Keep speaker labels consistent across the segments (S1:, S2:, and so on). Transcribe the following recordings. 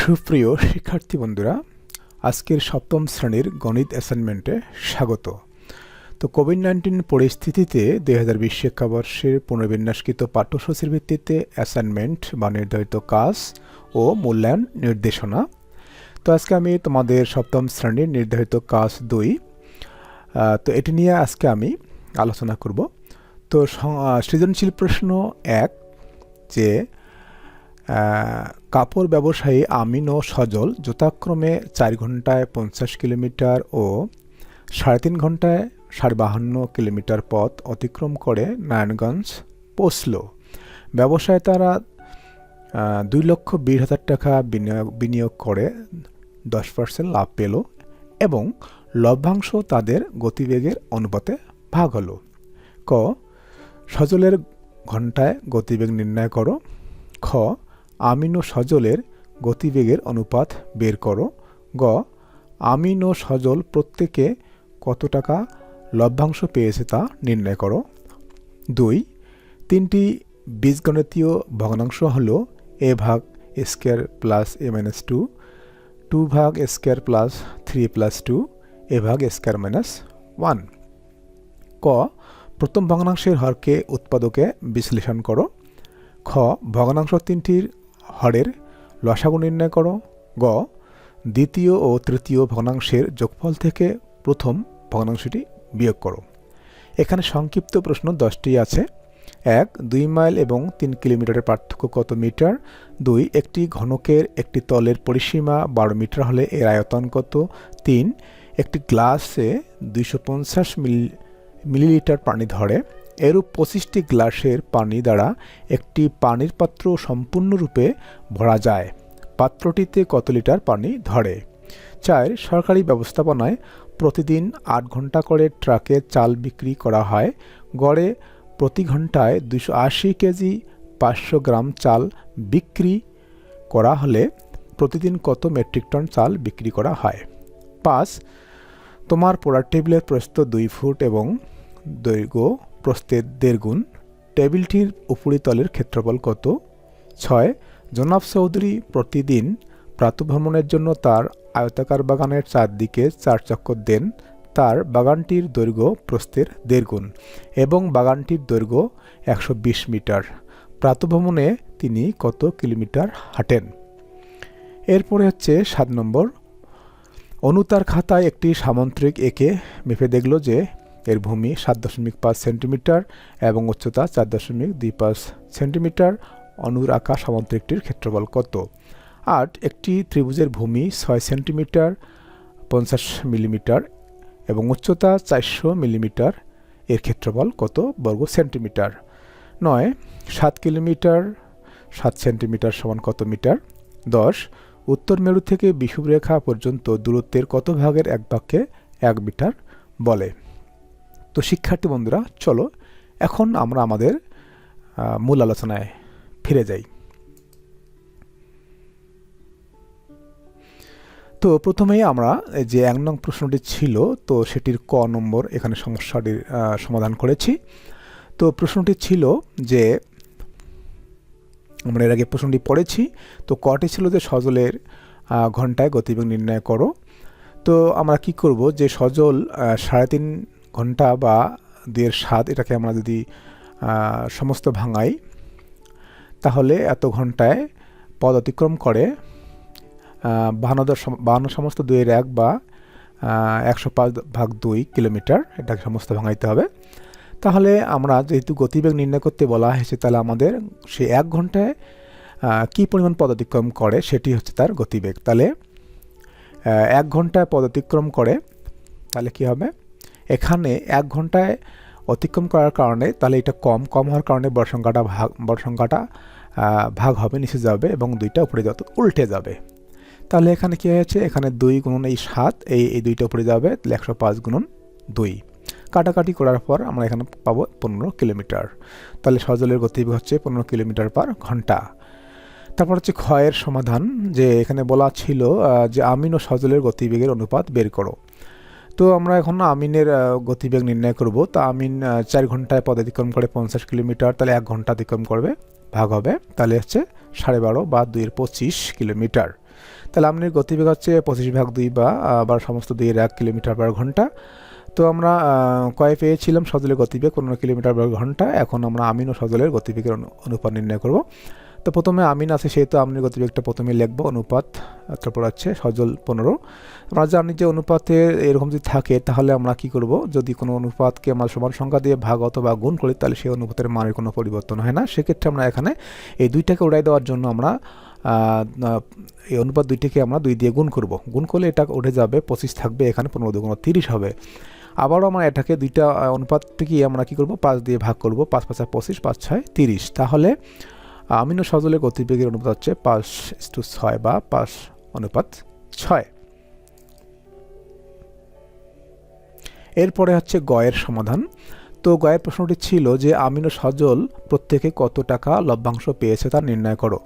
S1: সুপ্রিয় শিক্ষার্থী বন্ধুরা, আজকের সপ্তম শ্রেণীর গণিত অ্যাসাইনমেন্টে স্বাগত। তো কোভিড-19 পরিস্থিতিতে 2020 শিক্ষাবর্ষের পুনর্বিন্যাসকৃত পাঠ্যসূচির ভিত্তিতে অ্যাসাইনমেন্ট বা নির্ধারিত কাজ ও মূল্যায়ন নির্দেশনা। তো আজকে আমি তোমাদের সপ্তম শ্রেণীর নির্ধারিত কাজ 2, তো এটি নিয়ে আজকে আমি আলোচনা করব। তো সৃজনশীল প্রশ্ন 1, যে কাপড় ব্যবসায়ী আমিন ও সজল যথাক্রমে 4 ঘন্টায় 50 কিলোমিটার ও 3.5 ঘন্টায় 52 কিলোমিটার পথ অতিক্রম করে নারায়ণগঞ্জ পৌঁছল। ব্যবসায় তারা 2,20,000 টাকা বিনিয়োগ করে 10% লাভ পেল এবং লভ্যাংশ তাদের গতিবেগের অনুপাতে ভাগ হলো। ক, সজলের ঘন্টায় গতিবেগ নির্ণয় করো। খ, আমিন ও সজলের গতিবেগের অনুপাত বের করো। গ, আমিন ও সজল প্রত্যেকে কত টাকা লভ্যাংশ পেয়েছে তা নির্ণয় করো। 2, 3টি বীজগণিতীয় ভগ্নাংশ হল a ভাগ a square plus a minus 2, 2 ভাগ a square plus 3 plus 2, a ভাগ a স্কয়ার মাইনাস 1। ক, প্রথম ভগ্নাংশের হরকে উৎপাদকে বিশ্লেষণ করো। খ, ভগ্নাংশ 3টির হরের লসাগু নির্ণয় করো। গ, দ্বিতীয় ও তৃতীয় ভগ্নাংশের যোগফল থেকে প্রথম ভগ্নাংশটি বিয়োগ করো। এখানে সংক্ষিপ্ত প্রশ্ন 10টি আছে। 1, 2 মাইল এবং 3 কিলোমিটারের পার্থক্য কত মিটার? 2, একটি ঘনকের একটি তলের পরিসীমা 12 মিটার হলে এর আয়তন কত? 3, একটি গ্লাসে 250 মিলিলিটার পানি ধরে। এরূপ 25টি গ্লাসের পানি দ্বারা একটি পানির পাত্র সম্পূর্ণরূপে ভরা যায়। পাত্রটিতে কত লিটার পানি ধরে? 4, সরকারি ব্যবস্থাপনায় প্রতিদিন 8 ঘন্টা করে ট্রাকে চাল বিক্রি করা হয়। গড়ে প্রতি ঘন্টায় 280 কেজি 500 গ্রাম চাল বিক্রি করা হলে প্রতিদিন কত মেট্রিক টন চাল বিক্রি করা হয়? 5, তোমার পড়ার টেবিলের প্রস্থ 2 ফুট এবং দৈর্ঘ্য প্রস্থের 1.5 গুণ। টেবিলটির উপরিতলের ক্ষেত্রফল কত? 6, জনাব চৌধুরী প্রতিদিন প্রাতঃভ্রমণের জন্য তার আয়তাকার বাগানের চারদিকে 4 চক্কর দেন। তার বাগানটির দৈর্ঘ্য প্রস্থের 1.5 গুণ এবং বাগানটির দৈর্ঘ্য 120 মিটার। প্রাতঃভ্রমণে তিনি কত কিলোমিটার হাঁটেন? এরপরে হচ্ছে 7 নম্বর। অনু তার খাতায় একটি সামন্ত্রিক এঁকে মেপে দেখল যে এর ভূমি 7.5 সেন্টিমিটার এবং উচ্চতা 4.25 সেন্টিমিটার। অনুর আঁকা সামন্ত্রিকটির ক্ষেত্রফল কত? 8, একটি ত্রিভুজের ভূমি 6 সেন্টিমিটার 50 মিলিমিটার এবং উচ্চতা 400 মিলিমিটার। এর ক্ষেত্রফল কত বর্গ সেন্টিমিটার? 9, 7 কিলোমিটার 7 সেন্টিমিটার সমান কত মিটার? 10, উত্তর মেরু থেকে বিষুবরেখা পর্যন্ত দূরত্বের কত ভাগের 1 ভাগকে 1 মিটার বলে? তো শিক্ষার্থী বন্ধুরা, চলো এখন আমরা আমাদের মূল আলোচনায় ফিরে যাই। তো প্রথমেই আমরা যে 1 নং প্রশ্নটি ছিল, তো সেটির ক নম্বর এখানে সমস্যাটির সমাধান করেছি। তো প্রশ্নটি ছিল যে, আমরা এর আগে প্রশ্নটি পড়েছি। তো কটি ছিল যে সজলের ঘন্টায় গতিবেগ নির্ণয় করো। তো আমরা কি করব, যে সজল 3.5 ঘন্টা বা 2.7, এটাকে আমরা যদি সমস্ত ভাঙাই তাহলে এত ঘন্টায় পথ অতিক্রম করে 52 সমস্ত 2-1 বা 105/2 কিলোমিটার। এটাকে সমস্ত ভাঙাইতে হবে। তাহলে আমরা যেহেতু গতিবেগ নির্ণয় করতে বলা হয়েছে, তাহলে আমাদের সে 1 ঘন্টায় কী পরিমাণ পথ অতিক্রম করে সেটি হচ্ছে তার গতিবেগ। তাহলে 1 ঘন্টায় পথ অতিক্রম করে, তাহলে কি হবে, এখানে 1 ঘন্টায় অতিক্রম করার কারণে তাহলে এটা কম হওয়ার কারণে বড় সংখ্যাটা ভাগ হবে, নিচে যাবে এবং 2টা উপরে উল্টে যাবে। তাহলে এখানে কি হয়েছে, এখানে 2 গুণন এই 7, এই 2টা উপরে যাবে, তাহলে 105 গুণন 2। কাটাকাটি করার পর আমরা এখানে পাবো 15 কিলোমিটার। তাহলে সজলের গতিবেগ হচ্ছে 15 কিলোমিটার পার ঘন্টা। তারপর হচ্ছে ক্ষয়ের সমাধান, যে এখানে বলা ছিল যে আমিন ও সজলের গতিবেগের অনুপাত বের করো। তো আমরা এখন আমিনের গতিবেগ নির্ণয় করব। তো আমিন 4 ঘন্টায় পথ অতিক্রম করে 50 কিলোমিটার, তাহলে 1 ঘন্টা অতিক্রম করবে, ভাগ হবে, তাহলে হচ্ছে 12.5 বা 2-25 কিলোমিটার। তাহলে আমনির গতিবেগ হচ্ছে 25/2 বা সমস্ত 2/1 কিলোমিটার/ঘন্টা। তো আমরা কয় পেয়েছিলাম সজলের গতিবেগ 15 কিলোমিটার/ঘন্টা। এখন আমরা আমিন ও সজলের গতিবেগের অনুপাত নির্ণয় করব। তো প্রথমে আমিন আছে, সেহেতু আমিনের গতিবেগটা প্রথমে লিখব, অনুপাত, তারপর হচ্ছে সজল 15। আমরা জানি যে অনুপাতে এরকম যদি থাকে তাহলে আমরা কি করব, যদি কোনো অনুপাতকে আমরা সমান সংখ্যা দিয়ে ভাগ অথবা গুণ করি তাহলে সেই অনুপাতের মানের কোনো পরিবর্তন হয় না। সেক্ষেত্রে আমরা এখানে এই দুইটাকে উড়াই দেওয়ার জন্য আমরা এই অনুপাত দুইটিকে আমরা 2 দিয়ে গুণ করব। গুণ করলে এটা উঠে যাবে, 25 থাকবে, এখানে 15 × 30 হবে। আবারও আমরা এটাকে দুইটা অনুপাতটিকে আমরা কি করব, 5 দিয়ে ভাগ করব, 5 × 5 = 25, 5 × 6 = 30। তাহলে আমিন ও সজলের গতিবেগের অনুপাত হচ্ছে 5:6 বা 5:6। এরপরে হচ্ছে গয়ের সমাধান। তো গয়ের প্রশ্নটি ছিল যে আমিন ও সজল প্রত্যেকে কত টাকা লভ্যাংশ পেয়েছে তা নির্ণয় করো।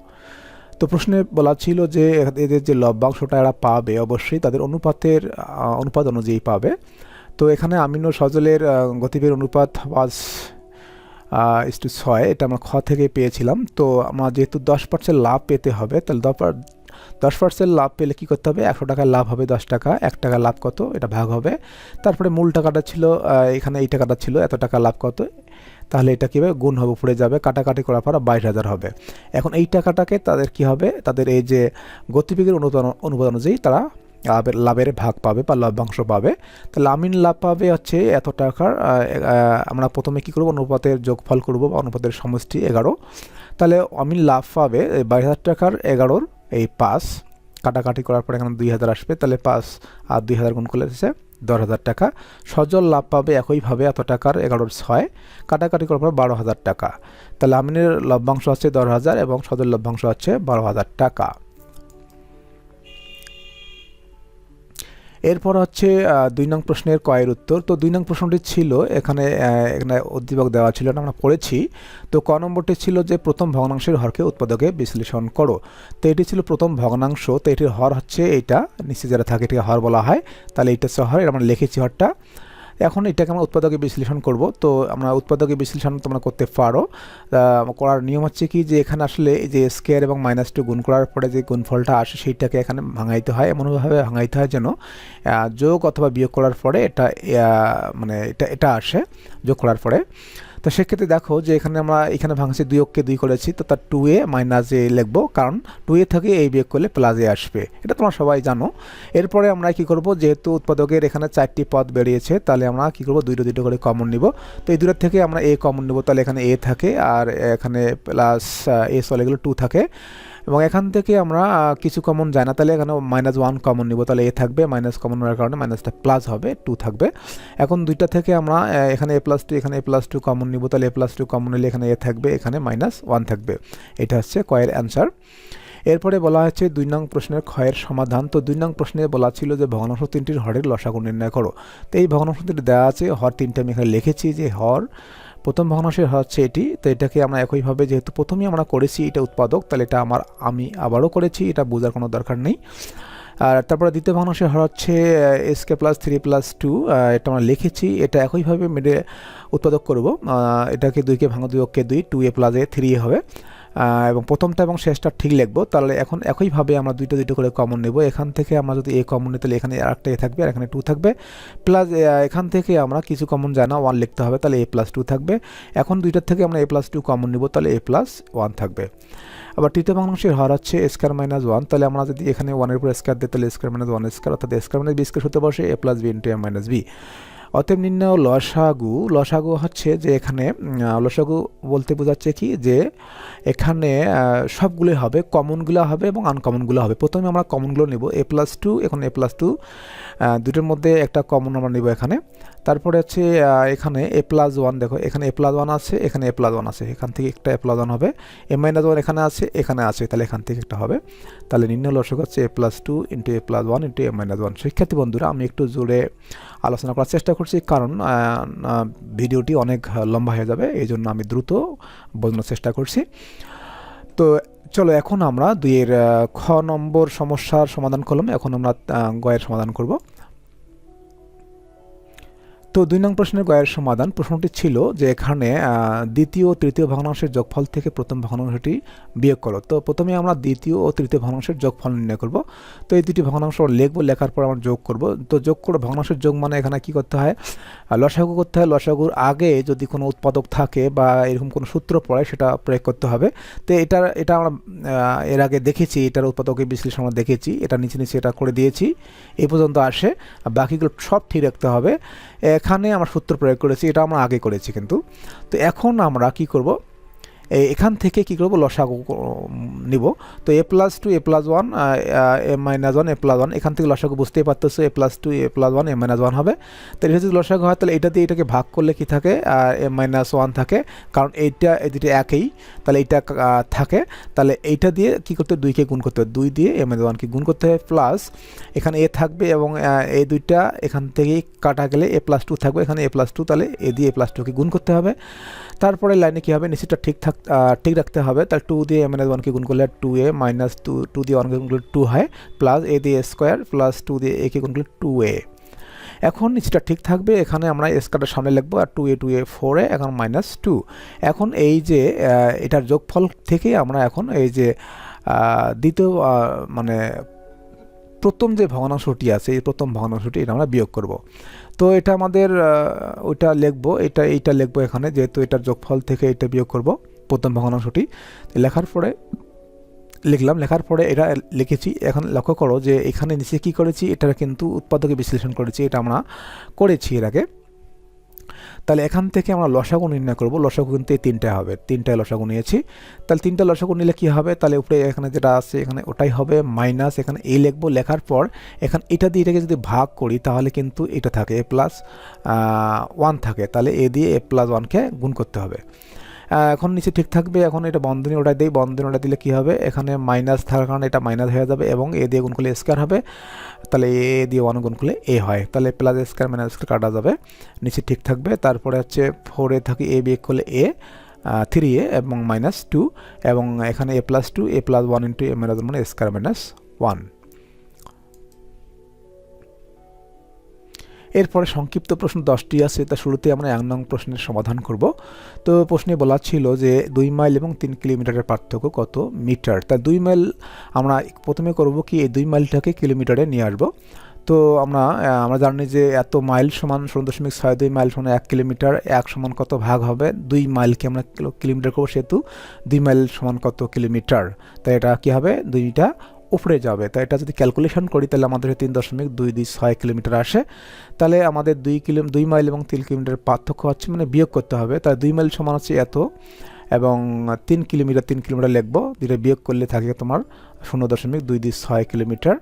S1: তো প্রশ্নে বলা ছিল যে এদের যে লভ্যাংশটা এরা পাবে অবশ্যই তাদের অনুপাত অনুযায়ী পাবে। তো এখানে আমিন ও সজলের গতিবেগের অনুপাত 5:6, এটা আমরা খ থেকে পেয়েছিলাম। তো আমরা যেহেতু 10% লাভ পেতে হবে, তাহলে 10% লাভ পেলে কী করতে হবে, 100 টাকার লাভ হবে 10 টাকা, 1 টাকা লাভ কত, এটা ভাগ হবে। তারপরে মূল টাকাটা ছিল এখানে এই টাকাটা ছিল, এত টাকা লাভ কত, তাহলে এটা কীভাবে গুণ হবে, উপরে যাবে, কাটাকাটি করার পর 22,000 হবে। এখন এই টাকাটাকে তাদের কি হবে, তাদের এই যে গতিবেগের অনুপাত অনুযায়ী তারা লাভের ভাগ পাবে বা লভ্যাংশ পাবে। তাহলে আমিন লাভ পাবে হচ্ছে এত টাকার, আমরা প্রথমে কি করব, অনুপাতের যোগফল করব বা অনুপাতের সমষ্টি 11। তাহলে আমিন লাভ পাবে 22,000 টাকার 11 এই 5, কাটাকাটি করার পর এখানে 2,000 আসবে, তাহলে 5 আর 2,000 গুণ করলে হচ্ছে 10,000 টাকা। সজল লাভ পাবে একইভাবে এত টাকার 11 6, কাটাকাটি করার পর 12,000 টাকা। তাহলে আমিনের লভ্যাংশ হচ্ছে 10,000 এবং সজল লভ্যাংশ হচ্ছে 12,000 টাকা। এরপর হচ্ছে 2 নং প্রশ্নের কয়ের উত্তর। তো 2 নং প্রশ্নটি ছিল এখানে উদ্দীপক দেওয়া ছিল না, আমরা পড়েছি। তো ক নম্বরটি ছিল যে প্রথম ভগ্নাংশের হরকে উৎপাদকে বিশ্লেষণ করো। তো এটি ছিল প্রথম ভগ্নাংশ। তো এটির হর হচ্ছে এইটা, নিচে যারা থাকে এটিকে হর বলা হয়। তাহলে এইটা হচ্ছে হর, আমরা লিখেছি হরটা। এখন এটাকে আমরা উৎপাদকে বিশ্লেষণ করব। তো আমরা উৎপাদকে বিশ্লেষণ তোমরা করতে পারো। করার নিয়ম হচ্ছে কি, যে এখানে আসলে যে স্কোয়ার এবং -2 গুণ করার পরে যে গুণফলটা আসে সেইটাকে এখানে ভাঙাইতে হয়, এমনভাবে ভাঙাইতে হয় যেন যোগ অথবা বিয়োগ করার পরে এটা মানে এটা আসে যোগ করার পরে। তো সেক্ষেত্রে দেখো যে এখানে ভাঙছে 2 কে 2 করেছি, তো তার 2a -a লিখবো, কারণ 2a থেকে এই বিয়োগ করলে +a আসবে, এটা তোমরা সবাই জানো। এরপরে আমরা কি করব, যেহেতু উৎপাদকের এখানে 4টি পদ বেরিয়েছে, তাহলে আমরা কি করব, 2টো করে কমন নিব। তো এই দুটোর থেকে আমরা a কমন নিব, তাহলে এখানে a থাকে আর এখানে +a চলে গেল 2 থাকে, এবং এখান থেকে আমরা কিছু কমন যায় না, তাহলে এখানে -1 কমন নিব, তাহলে a থাকবে, মাইনাস কমন নেওয়ার কারণে মাইনাসটা প্লাস হবে, 2 থাকবে। এখন দুইটা থেকে আমরা এখানে a+2 এখানে a+2 কমন নিব, তাহলে a+2 কমন নিলে এখানে a থাকবে, এখানে -1 থাকবে। এটা হচ্ছে কয়ের অ্যান্সার। এরপরে বলা হচ্ছে 2 নং প্রশ্নের ক্ষয়ের সমাধান। তো 2 নং প্রশ্নে বলা ছিল যে ভগ্নাংশ 3টির হরের লসাগু নির্ণয় করো। তো এই ভগ্নাংশ 3টি দেওয়া আছে, হর 3টে আমি এখানে লিখেছি, যে হর প্রথম ভগ্নাংশের হচ্ছে এটি। তো এটাকে আমরা একইভাবে, যেহেতু প্রথমেই আমরা করেছি এটা উৎপাদক, তাহলে এটা আমি আবারও করেছি, এটা বোঝার কোনো দরকার নেই। আর তারপরে দ্বিতীয় ভগ্নাংশের হর হচ্ছে sk + 3 + 2, এটা আমরা লিখেছি, এটা একইভাবে মেরে উৎপাদক করব। এটাকে 2কে ভাঙো, 2কে 2, 2a + a 3a হবে, এবং প্রথমটা এবং শেষটা ঠিক লিখবো। তাহলে এখন একইভাবে আমরা দুটো করে কমন নেব। এখান থেকে আমরা যদি a কমন নিই, তাহলে এখানে আরেকটা a থাকবে, আর এখানে 2 থাকবে, প্লাস এখান থেকে আমরা কিছু কমন যায় না, 1 লিখতে হবে, তাহলে a + 2 থাকবে। এখন দুইটার থেকে আমরা a+2 কমন নিব, তাহলে a + 1 থাকবে। আবার তৃতীয় ভগ্নাংশের হর হচ্ছে a² - 1, তাহলে আমরা যদি এখানে 1 এর উপর স্কয়ার দিই, তাহলে a² - 1² অর্থাৎ a² - b² সূত্র বসে a + b × a - b। অতএব নির্ণয় লসাগু হচ্ছে যে এখানে লসাগু বলতে বোঝাচ্ছে কি, যে এখানে সবগুলোই হবে, কমনগুলো হবে এবং আনকমনগুলো হবে। প্রথমে আমরা কমনগুলো নিব, a+2, এখন a+2 দুটোর মধ্যে একটা কমন আমরা নিব এখানে। তারপরে হচ্ছে এখানে a+1, দেখো এখানে a+1 আছে, এখানে a+1 আছে, এখান থেকে একটা a+1 হবে, a - 1 এখানে আছে, তাহলে এখান থেকে একটা হবে। তাহলে নির্ণয় লসাগু হচ্ছে a+2 × a+1 × a - 1। শিক্ষার্থী বন্ধুরা, আমি একটু জোরে আলোচনা করার চেষ্টা করছি, কারণ ভিডিওটি অনেক লম্বা হয়ে যাবে, এই জন্য আমি দ্রুত বোঝানোর চেষ্টা করছি। তো চলো এখন আমরা 2-এর খ নম্বর সমস্যার সমাধান করলাম, এখন আমরা গয়ের সমাধান করব। তো 2 নং প্রশ্নের গয়ের সমাধান। প্রশ্নটি ছিল যে এখানে দ্বিতীয় ও তৃতীয় ভগ্নাংশের যোগফল থেকে প্রথম ভগ্নাংশটি বিয়োগ করো। তো প্রথমে আমরা দ্বিতীয় ও তৃতীয় ভগ্নাংশের যোগফল নির্ণয় করব। তো এই দুটি ভগ্নাংশ লিখবো, লেখার পর আমরা যোগ করব। তো যোগ করে ভগ্নাংশের যোগ মানে এখানে কি করতে হয়, লসাগু করতে হয়। লসাগুর আগে যদি কোনো উৎপাদক থাকে বা এরকম কোনো সূত্র পড়ে সেটা প্রয়োগ করতে হবে। তো এটা আমরা এর আগে দেখেছি, এটার উৎপাদকের বিশ্লেষণ আমরা দেখেছি, এটা নিচে নিচে এটা করে দিয়েছি, এই পর্যন্ত আসে। বাকিগুলো সব ঠিক রাখতে হবে। এখানে আমরা সূত্র প্রয়োগ করেছি, এটা আমরা আগে করেছি কিন্তু। তো এখন আমরা কি করব, এখান থেকে কি করব, লসাগু নিব। তো a plus two a plus one a minus one a plus one, এখান থেকে লসাগু বুঝতেই পারতেছো, a plus two a plus one a minus one হবে। তো এটা যদি লসাগু হয় তাহলে এটা দিয়ে এটাকে ভাগ করলে কি থাকে, a মাইনাস ওয়ান থাকে, কারণ এই দুটো একই, তাহলে এইটা থাকে। তাহলে এইটা দিয়ে কি করতে হবে, 2কে গুণ করতে হবে, 2 দিয়ে a মাইনাস ওয়ানকে গুণ করতে হবে, প্লাস এখানে a থাকবে এবং এই দুইটা এখান থেকেই কাটা গেলে a প্লাস টু থাকবে, এখানে a প্লাস টু, তাহলে a দিয়ে a প্লাস টুকে গুণ করতে হবে। তারপরে লাইনে কী হবে, নিচেটা ঠিক রাখতে হবে। তাহলে 2 দিয়ে a মাইনাস ওয়ানকে গুণ করলে 2a মাইনাস 2 দিয়ে 1কে গুণ করলে 2 হয়, প্লাস a দিয়ে স্কোয়ার প্লাস 2 দিয়ে a কে গুণ করলে 2a। এখন নিচেটা ঠিক থাকবে, এখানে আমরা স্কোয়ারটা সামনে লিখবো, আর 2a 4a, এখন মাইনাস 2। এখন এই যে এটার যোগফল থেকে আমরা এখন এই যে দ্বিতীয় মানে প্রথম যে ভগ্নাংশটি আছে, এই প্রথম ভগ্নাংশটি এটা আমরা বিয়োগ করব। তো এটা আমাদের ওইটা লিখবো, এইটা লিখবো এখানে, যেহেতু এটার যোগফল থেকে এটা বিয়োগ করব প্রথম ভগ্নাংশটি। লেখার পরে লিখলাম, লেখার পরে এটা লিখেছি। এখন লক্ষ্য করো যে এখানে নিচে কি করেছি, এটা কিন্তু উৎপাদকে বিশ্লেষণ করেছি, এটা আমরা করেছি এর আগে। তাহলে এখান থেকে আমরা লসাগু নির্ণয় করব। লসাগু কিন্তু এই 3টা হবে, 3টায় লসাগু নিয়েছি। তাহলে 3টা লসাগু নিলে কি হবে, তাহলে উপরে এখানে যেটা আছে এখানে ওটাই হবে, মাইনাস এখানে এই লিখবো। লেখার পর এখানে এটা দিয়ে এটাকে যদি ভাগ করি তাহলে কিন্তু এটা থাকে a প্লাস 1 থাকে, তাহলে a দিয়ে a প্লাস 1কে গুণ করতে হবে। এখন নিচে ঠিক থাকবে। এখন এটা বন্ধনী ওটা দিই, বন্ধনী ওটা দিলে কি হবে, এখানে মাইনাস থাকার কারণে এটা মাইনাস হয়ে যাবে এবং a দিয়ে গুণ করলে স্কোয়ার হবে, তাহলে a দিয়ে 1 গুণ করলে a হয়, তাহলে প্লাস স্কোয়ার মাইনাস স্কোয়ার কাটা যাবে, নিচে ঠিক থাকবে। তারপরে হচ্ছে 4a থাকি, a বিয়োগ করলে a 3a এবং মাইনাস 2, এবং এখানে a plus 2 a plus 1 into a minus 1 square minus 1। এরপরে সংক্ষিপ্ত প্রশ্ন 10টি আছে, তা শুরুতে আমরা 1 নং প্রশ্নের সমাধান করব। তো প্রশ্নে বলা ছিল যে 2 মাইল এবং 3 কিলোমিটারের পার্থক্য কত মিটার। তা 2 মাইল আমরা প্রথমে করব কি, এই 2 মাইলটাকে কিলোমিটারে নিয়ে আসবো। তো আমরা জানি যে এত মাইল সমান 0.62 মাইল সমান 1 কিলোমিটার, 1 সমান কত ভাগ হবে 2 মাইলকে আমরা কিলোমিটার করবো, সেহেতু 2 মাইল সমান কত কিলোমিটার। তাই এটা কি হবে, 2টা উপরে যাবে। তাই এটা যদি ক্যালকুলেশন করি তাহলে আমাদের 3.226 কিলোমিটার আসে। তাহলে আমাদের 2 মাইল এবং 3 কিলোমিটার পার্থক্য হচ্ছে, মানে বিয়োগ করতে হবে। তাই 2 মাইল সমান হচ্ছে এত, এবং 3 কিলোমিটার লিখবো, দুটো বিয়োগ করলে থাকে তোমার 0.226 কিলোমিটার।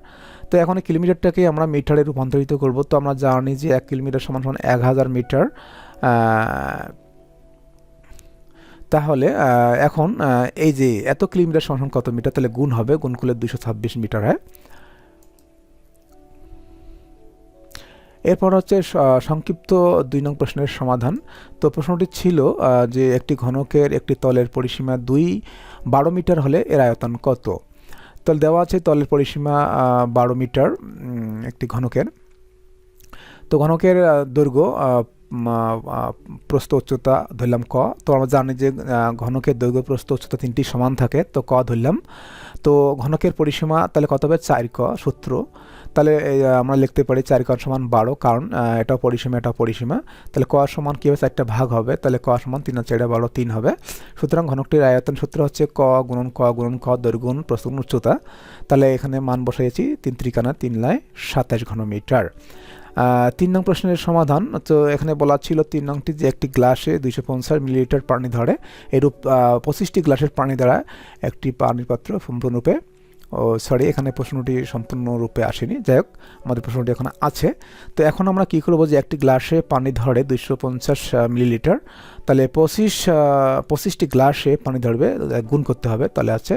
S1: তো এখন এই কিলোমিটারটাকে আমরা মিটারে রূপান্তরিত করব। তো আমরা জানি যে 1 কিলোমিটার সমান 1000 মিটার। তাহলে এখন এই যে এত কিলোমিটার সমান কত মিটার, তাহলে গুণ হবে, গুণ করলে 226 মিটার হয়। এরপর হচ্ছে সংক্ষিপ্ত 2 নং প্রশ্নের সমাধান। তো প্রশ্নটি ছিল যে একটি ঘনকের একটি তলের পরিসীমা 12 মিটার হলে এর আয়তন কত। তাহলে দেওয়া আছে তলের পরিসীমা 12 মিটার একটি ঘনকের। তো ঘনকের দৈর্ঘ্য প্রস্থ উচ্চতা ধরলাম ক। তো আমরা জানি যে ঘনকের দৈর্ঘ্য প্রস্থ উচ্চতা 3টি সমান থাকে, তো ক ধরলাম। তো ঘনকের পরিসীমা তাহলে কত হবে, 4ক সূত্র। তাহলে আমরা লিখতে পারি 4ক সমান 12, কারণ এটাও পরিসীমা। তাহলে ক সমান কী হবে, 4টা ভাগ হবে, তাহলে ক সমান 3 আর 4 12 3 হবে। সুতরাং ঘনকটির আয়তন সূত্র হচ্ছে ক গুণন ক দৈর্ঘ্য গুণ প্রস্থ গুণ উচ্চতা। তাহলে এখানে মান বসাইছি 3 × 3 = 27 ঘনমিটার। 3 নং প্রশ্নের সমাধান। তো এখানে বলা ছিল 3 নংটি যে একটি গ্লাসে 250 মিলিলিটার পানি ধরে, এরূপ 25টি গ্লাসের পানি দ্বারা একটি পানির পাত্র সম্পূর্ণরূপে এখানে প্রশ্নটি সম্পূর্ণরূপে আসেনি, যাই হোক আমাদের প্রশ্নটি এখন আছে। তো এখন আমরা কি করব, যে একটি গ্লাসে পানি ধরে 250 মিলিলিটার, তাহলে 25টি গ্লাসে পানি ধরবে, গুণ করতে হবে, তাহলে আছে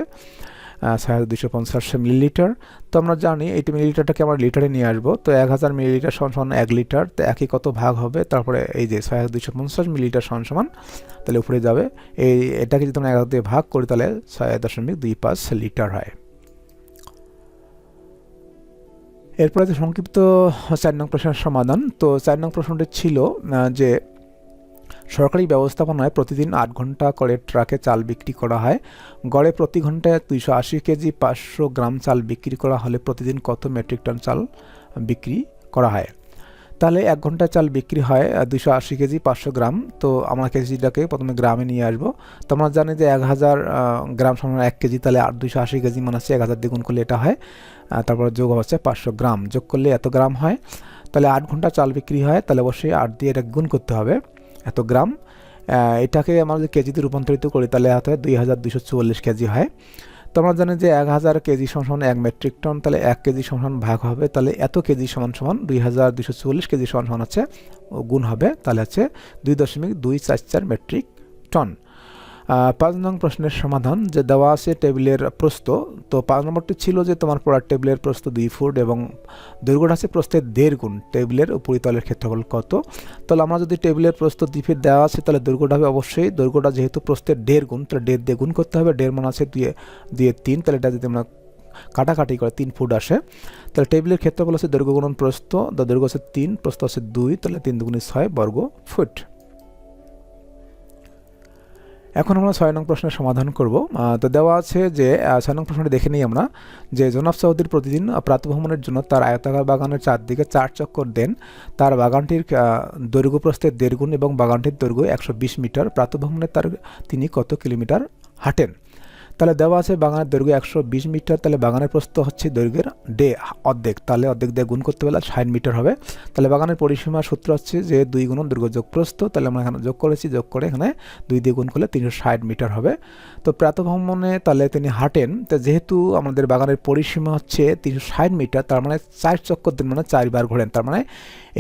S1: 6250 মিলিলিটার। তো আমরা জানি এই মিলিলিটারটাকে আমরা লিটারে নিয়ে আসবো। তো 1000 মিলিলিটার সমান 1 লিটার, তো একই কত ভাগ হবে, তারপরে এই যে 6250 মিলিলিটার সমান তাহলে উপরে যাবে। এটাকে যদি আমরা 1000 দিয়ে ভাগ করি তাহলে 6.25 লিটার হয়। এরপরে যে সংক্ষিপ্ত 4 নং প্রশ্নের সমাধান। তো 4 নং প্রশ্নটি ছিল যে সরকারি ব্যবস্থাপনায় প্রতিদিন 8 ঘন্টা করে ট্রাকে চাল বিক্রি করা হয়। গড়ে প্রতি ঘন্টায় 280 কেজি 500 গ্রাম চাল বিক্রি করা হলে প্রতিদিন কত মেট্রিক টন চাল বিক্রি করা হয়? তাহলে 1 ঘন্টায় চাল বিক্রি হয় 280 কেজি 500 গ্রাম। তো আমরা কেজিটাকে প্রথমে গ্রামে নিয়ে আসবো। তো আমরা জানি যে 1000 গ্রাম সমান 1 কেজি, তাহলে 280 কেজি মানে হচ্ছে 1000 দিয়ে গুণ করলে এটা হয়, তারপর যোগ হচ্ছে 500 গ্রাম, যোগ করলে এত গ্রাম হয়। তাহলে 8 ঘন্টা চাল বিক্রি হয়, তাহলে অবশ্যই 8 দিয়ে এটা গুণ করতে হবে, এত গ্রাম। এটাকে আমরা যদি কেজিতে রূপান্তরিত করি তাহলে হাতে 2244 কেজি হয়। তো আমরা জানি যে 1000 কেজি সমান 1 মেট্রিক টন, তাহলে 1 কেজি সমান ভাগ হবে, তাহলে এত কেজি সমান 2244 কেজি সমান হচ্ছে গুণ হবে, তাহলে হচ্ছে 2.244 মেট্রিক টন। 5 নং প্রশ্নের সমাধান, যে দেওয়া আছে টেবিলের প্রস্থ। তো 5 নম্বরটি ছিল যে তোমার পড়ার টেবিলের প্রস্থ 2 ফুট এবং দৈর্ঘ্যটা আছে প্রস্থের 1.5 গুণ। টেবিলের উপরিতলের ক্ষেত্রফল কত? তাহলে আমরা যদি টেবিলের প্রস্থ 2 ফিট দেওয়া আছে, তাহলে দৈর্ঘ্যটা হবে অবশ্যই, দৈর্ঘ্যটা যেহেতু প্রস্থের 1.5 গুণ, তাহলে 1.5 দিয়ে গুণ করতে হবে। 1.5 মান আছে 2 3, তাহলে এটা যদি আমরা কাটাকাটি করে 3 ফুট আসে। তাহলে টেবিলের ক্ষেত্রফল আছে দৈর্ঘ্য গুণন প্রস্থ, দৈর্ঘ্য আছে 3, প্রস্থ আছে 2, তাহলে 3 দুগুণে 6 বর্গ ফুট। এখন আমরা 6 নং প্রশ্নের সমাধান করব। তো দেওয়া আছে যে 6 নং প্রশ্নটি দেখে নিই আমরা, যে জনাব চৌধুরী প্রতিদিন প্রাতঃভ্রমণের জন্য তার আয়তাকার বাগানের চারদিকে 4 চক্কর দেন। তার বাগানটির দৈর্ঘ্য প্রস্থের 1.5 গুণ এবং বাগানটির দৈর্ঘ্য 120 মিটার। প্রাতঃভ্রমণে তিনি কত কিলোমিটার হাঁটেন? তাহলে দেওয়া আছে বাগানের দৈর্ঘ্য 120 মিটার, তাহলে বাগানের প্রস্থ হচ্ছে দৈর্ঘ্যের অর্ধেক, তাহলে অর্ধেক দিয়ে গুণ করতে পারলে 60 মিটার হবে। তাহলে বাগানের পরিসীমা সূত্র হচ্ছে যে 2 গুণন দৈর্ঘ্য যোগ প্রস্থ, তাহলে আমরা এখানে যোগ করেছি, যোগ করে এখানে 2 দিয়ে গুণ করলে 360 মিটার হবে। তো প্রাতঃভ্রমণে তাহলে তিনি হাঁটেন, তো যেহেতু আমাদের বাগানের পরিসীমা হচ্ছে 360 মিটার, তার মানে 4 চক্কর দিন মানে 4 বার ঘোরেন, তার মানে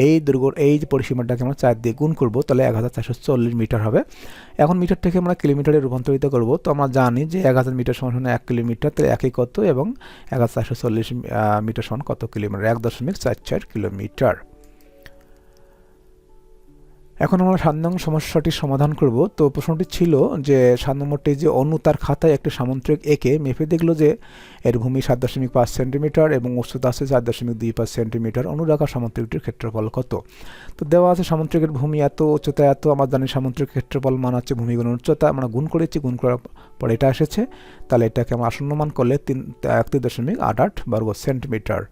S1: এই দৈর্ঘ্য এই যে পরিসীমাটাকে আমরা 4 দিয়ে গুণ করব, তাহলে 1440 মিটার হবে। এখন মিটার থেকে আমরা কিলোমিটারে রূপান্তরিত করব। তো আমরা জানি যে 1000 মিটার সমান 1 কিলোমিটার, তাহলে একই কত এবং 1440 মিটার সমান কত কিলোমিটার? 1.44 কিলোমিটার। এখন আমরা 7 নং সমস্যাটির সমাধান করব। তো প্রশ্নটি ছিল যে 7 নম্বরটি, যে অনু তার খাতায় একটি সামুদ্রিক এঁকে মেপে দেখলো যে এর ভূমি 7.5 সেন্টিমিটার এবং উচ্চতা আছে 4.25 সেন্টিমিটার। অনুরাখা সামুদ্রিকটির ক্ষেত্রফল কত? তো দেওয়া আছে সামুদ্রিকের ভূমি এত, উচ্চতা এত। আমরা জানি সামুদ্রিক ক্ষেত্রফল মান হচ্ছে ভূমি গুণ উচ্চতা, আমরা গুণ করেছি, গুণ করার পরে এটা এসেছে, তাহলে এটাকে আমরা আসন্ন মান করলে 31.88 বর্গ সেন্টিমিটার।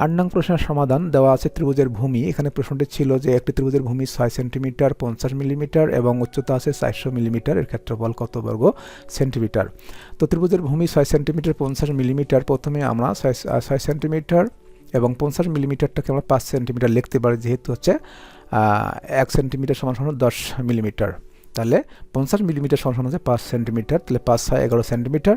S1: 8 নং প্রশ্নের সমাধান, দেওয়া আছে ত্রিভুজের ভূমি। এখানে প্রশ্নটি ছিল যে একটি ত্রিভুজের ভূমি 6 সেন্টিমিটার 50 মিলিমিটার এবং উচ্চতা আছে 400 মিলিমিটার, এর ক্ষেত্রফল কত বর্গ সেন্টিমিটার? তো ত্রিভুজের ভূমি 6 সেন্টিমিটার 50 মিলিমিটার, প্রথমে আমরা 6 সেন্টিমিটার এবং 50 মিলিমিটারটাকে আমরা 5 সেন্টিমিটার লিখতে পারি, যেহেতু হচ্ছে 1 সেন্টিমিটার সমান 10 মিলিমিটার, তাহলে 50 মিলিমিটার সমান হচ্ছে 5 সেন্টিমিটার, তাহলে 5 6 11 সেন্টিমিটার।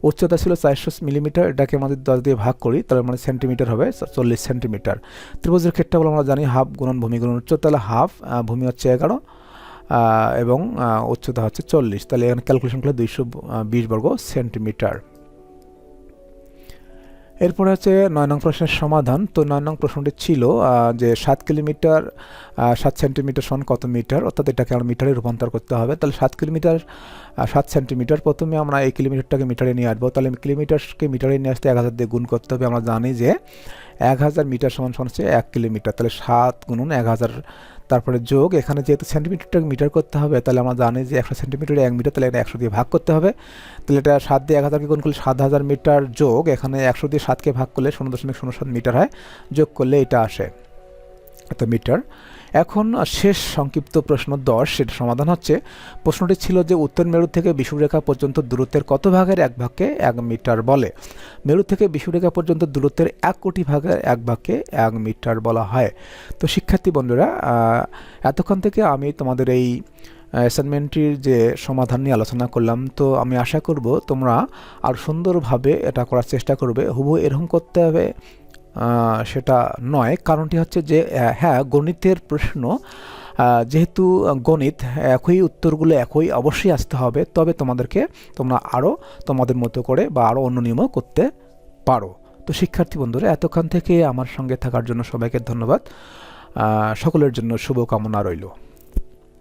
S1: উচ্চতা ছিল 400 মিলিমিটার, এটাকে আমাদের 10 দিয়ে ভাগ করি, তাহলে মানে সেন্টিমিটার হবে 40 সেন্টিমিটার। ত্রিভুজের ক্ষেত্রফল আমরা জানি হাফ গুণন ভূমি গুণন উচ্চতা, তাহলে হাফ, ভূমি হচ্ছে 11 এবং উচ্চতা হচ্ছে 40, তাহলে এখানে ক্যালকুলেশন করলে 220 বর্গ সেন্টিমিটার। এরপরে হচ্ছে 9 নং প্রশ্নের সমাধান। তো 9 নং প্রশ্নটি ছিল যে 7 কিলোমিটার 7 সেন্টিমিটার সমান কত মিটার, অর্থাৎ এটাকে আমরা মিটারে রূপান্তর করতে হবে। তাহলে 7 কিলোমিটার 7 সেন্টিমিটার, প্রথমে আমরা এই কিলোমিটারটাকে মিটারে নিয়ে আসবো, তাহলে কিলোমিটারকে মিটারে নিয়ে আসতে 1000 দিয়ে গুণ করতে হবে। আমরা জানি যে 1000 মিটার সমান হচ্ছে 1 কিলোমিটার, তাহলে 7 গুণন 1000, তারপরে যোগ, এখানে যেহেতু সেন্টিমিটারটাকে মিটার করতে হবে, তাহলে আমরা জানি যে 100 সেন্টিমিটারে 1 মিটার, তাহলে এটা 100 দিয়ে ভাগ করতে হবে। তাহলে এটা 7 দিয়ে 1000কে গুণ করলে 7000 মিটার, যোগ এখানে 100 দিয়ে 7কে ভাগ করলে 0.07 মিটার হয়, যোগ করলে এটা আসে এত মিটার। এখন শেষ সংক্ষিপ্ত প্রশ্ন 10, সেটা সমাধান হচ্ছে, প্রশ্নটি ছিল যে উত্তর মেরু থেকে বিষুবরেখা পর্যন্ত দূরত্বের কত ভাগের 1 ভাগকে 1 মিটার বলে? মেরু থেকে বিষুবরেখা পর্যন্ত দূরত্বের 1 কোটি ভাগের 1 ভাগকে 1 মিটার বলা হয়। তো শিক্ষার্থী বন্ধুরা, এতক্ষণ থেকে আমি তোমাদের এই অ্যাসাইনমেন্টটির যে সমাধান নিয়ে আলোচনা করলাম, তো আমি আশা করব তোমরা আরও সুন্দরভাবে এটা করার চেষ্টা করবে। হুবহু এরকম করতে হবে সেটা নয়, কারণটি হচ্ছে যে হ্যাঁ, গণিতের প্রশ্ন যেহেতু গণিত একই, উত্তরগুলো একই অবশ্যই আসতে হবে, তবে তোমরা আরও তোমাদের মতো করে বা আরও অন্য নিয়মও করতে পারো। তো শিক্ষার্থী বন্ধুরা, এতক্ষণ থেকে আমার সঙ্গে থাকার জন্য সবাইকে ধন্যবাদ। সকলের জন্য শুভকামনা রইল।